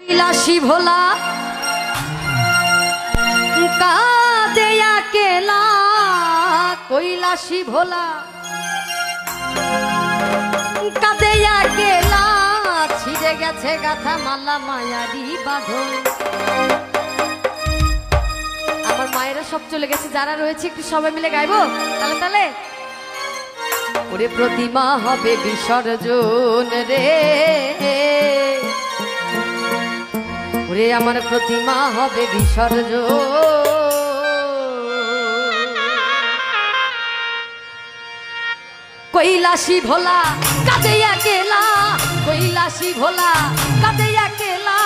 कैलाशी भोला कादे अकेला कैलाशी भोला कादे अकेला छिड़े गेছে গাথা মালা মায়ারি বাঁধন। আমার মায়েরা সব চলে গেছে, যারা রয়েছে একটু সবাই মিলে গাইবো তালে তালে। ওরে প্রতিমা হবে বিসর্জন রে, ওরে আমার প্রতিমা হবে বিসর্জন। কৈলাসী ভোলা কাঁদে একেলা, কৈলাসী ভোলা কাঁদে একেলা,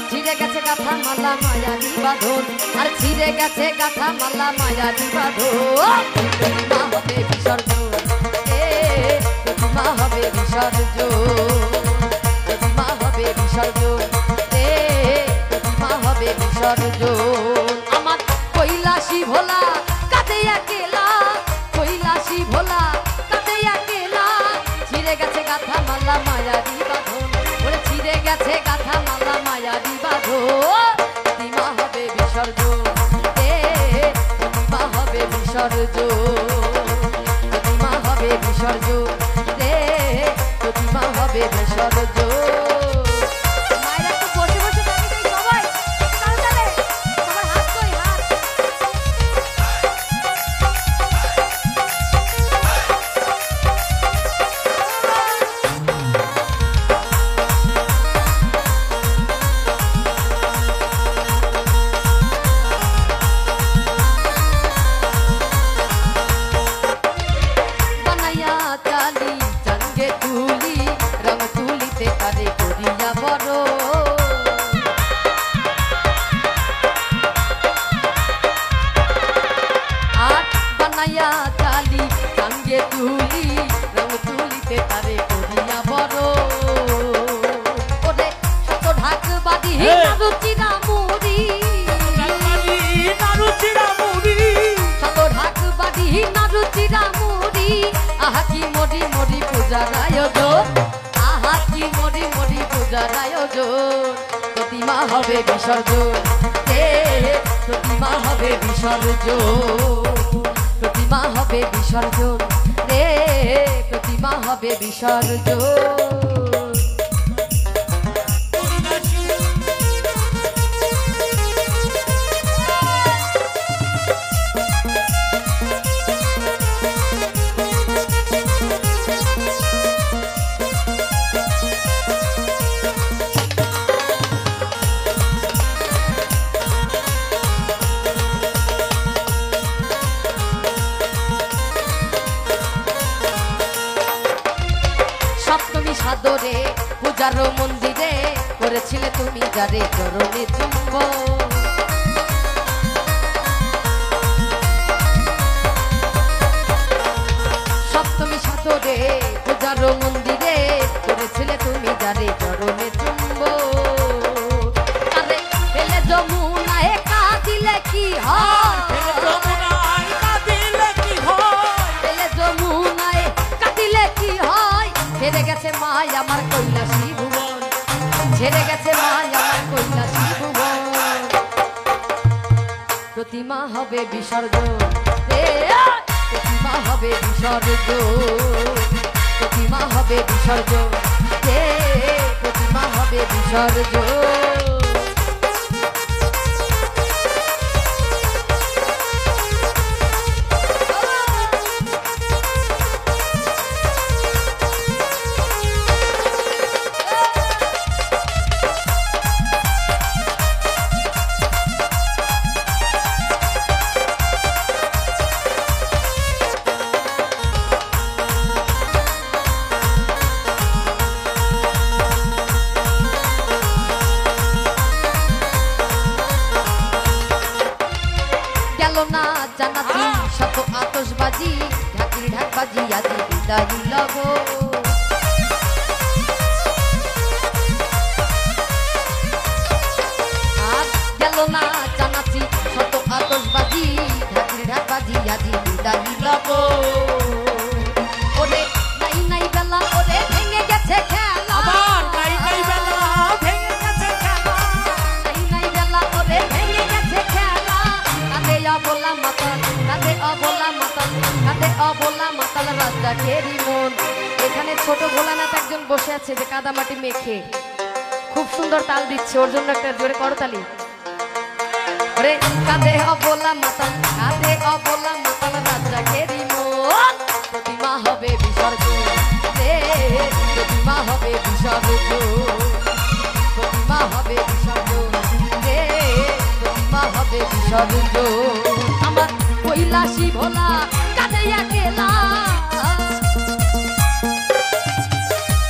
ছিঁড়ে গেছে গাথা মালা মায়ারি বাঁধন, আর ছিঁড়ে গেছে গাথা মালা মায়ারি বাঁধন। প্রতিমা হবে বিসর্জন, প্রতিমা হবে বিসর্জন, প্রতিমা হবে বিসর্জন, প্রতিমা হবে বিসর্জন। আমার কৈলাসী ভোলা কাঁদে একেলা, কৈলাসী ভোলা কাঁদে একেলা, ছিঁড়ে গেছে গাথা মালা মায়ারি বাঁধন, ওরে ছিঁড়ে গেছে গাথা মালা মায়ারি বাঁধন। প্রতিমা হবে বিসর্জন, প্রতিমা হবে বিসর্জন, প্রতিমা হবে বিসর্জন, প্রতিমা হবে বিসর্জন। মায়েরা একটু বসে বসে থাকে সবাই, তাহলে সবার হাত কই হাত। বানাইয়া চালি চাঙ্গে তুলি, রং তুলিতে পারে করিয়া বড়, আর বানাইয়া চালি চাঙ্গে তুলি, রং তুলিতে পারে করিয়া বড়। ওরে শত ঢাক বাড়ি নারুচিরা মুড়ি, শত ঢাক বাড়ি নারুচিরা মুড়ি, আহা কি মরি মরি পূজার আয়োজন, আহা কি মরি মরি পূজার আয়োজন। প্রতিমা হবে বিসর্জন, প্রতিমা হবে বিসর্জন, প্রতিমা হবে বিসর্জন রে, প্রতিমা হবে বিসর্জন। সপ্তমী সাদরে পূজার মন্দিরে করেছিলে তুমি যারে চরণে চুম্বন, সপ্তমী সাদরে পূজার মন্দিরে করেছিলে তুমি যারে চরণে চুম্বন। আরে পেলে যমুনায় কাঁদিলে কি হয়, পেলে যমুনায় কাঁদিলে কি হয়, ছেড়ে গেছে মায় আমার কৈলাসী ভুবন, ছেড়ে গেছে মায় আমার কৈলাসী ভুবন। প্রতিমা হবে বিসর্জন, প্রতিমা হবে বিসর্জন, প্রতিমা হবে বিসর্জন, প্রতিমা হবে বিসর্জন। না জানাতি শত আতশবাজি, ঢাকির ঢাকবাজি আজি বিদায় লগো, আর গেল না জানাতি শত আতশবাজি, ঢাকির ঢাকবাজি আজি বিদায় লগো। ওরে নাই নাই বেলা, ওরে ভেঙে গেছে খেলা, আবার নাই নাই বেলা ভেঙে গেছে খেলা, অবলা মাতাল, কাঁদে অবলা মাতাল রাজ্জাকেরই মন। এখানে ছোট ভোলানাথ একজন বসে আছে যে কাদামাটি মেখে খুব সুন্দর তাল দিচ্ছে, ওর জন্য একটা জোরে করতালি। ওরে কাঁদে অবলা মাতাল, কাঁদে অবলা মাতাল রাজ্জাকেরই মন। প্রতিমা হবে বিসর্জন রে, প্রতিমা হবে বিসর্জন, প্রতিমা হবে বিসর্জন রে, প্রতিমা হবে বিসর্জন। আমার কৈলাসী ভোলা কাঁদে একলা,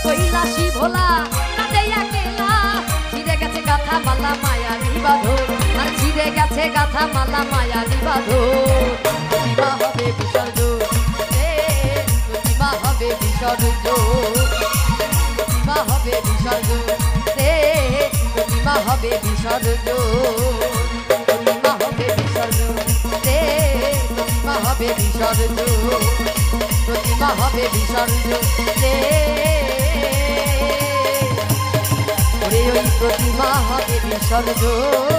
কৈলাসী ভোলা কাঁদে একলা। ছিঁড়ে গেছে গাথা মালা মায়ালি বাঁধন, আর ছিঁড়ে গেছে গাথা মালা মায়ালি বাঁধন। প্রতিমা হবে বিসর্জন রে, প্রতিমা হবে বিসর্জন, প্রতিমা হবে বিসর্জন রে, প্রতিমা হবে বিসর্জন, প্রতিমা হবে বিসর্জন রে, প্রতিমা হবে বিসর্জন, প্রতিমা হবে বিসর্জন রে। ওরে ওই প্রতিমা হবে বিসর্জন।